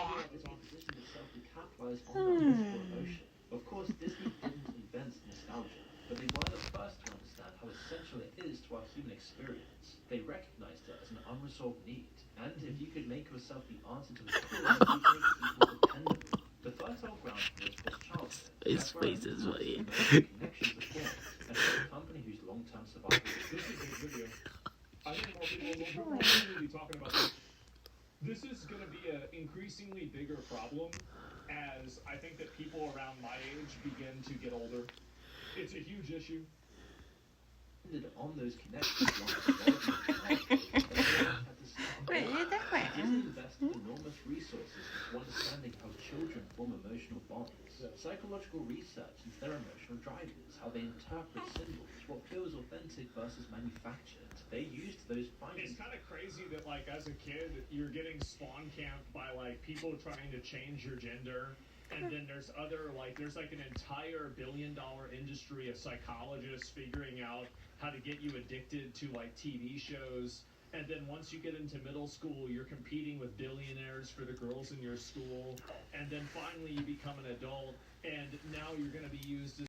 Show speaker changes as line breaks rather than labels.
positioned itself to capitalize on that mystical emotion. Of course, Disney didn't invent nostalgia, but they were the first to understand how essential it is to our human experience. They recognized it as an unresolved need, and if you could make yourself the answer to a quiz, you could make people depend on you. The fertile ground for this was childhood.
His
That's where
face is
emotional
funny.
connections are formed, and for a company whose long-term survival is
This is a great video. I think more people will be talking about this. This is going to be an increasingly bigger problem as I think that people around my age begin to get older. It's a huge issue.
on those connections long development had to start. Disney invested enormous resources into understanding how children form emotional bonds. Psychological research into their emotional drivers, how they interpret symbols, what feels authentic versus manufactured. They used those findings.
It's kind of crazy that, like, as a kid, you're getting spawn camped by, like, people trying to change your gender. And then there's there's like an entire billion-dollar industry of psychologists figuring out how to get you addicted to, like, TV shows. And then once you get into middle school, you're competing with billionaires for the girls in your school. And then finally you become an adult, and now you're going to be used as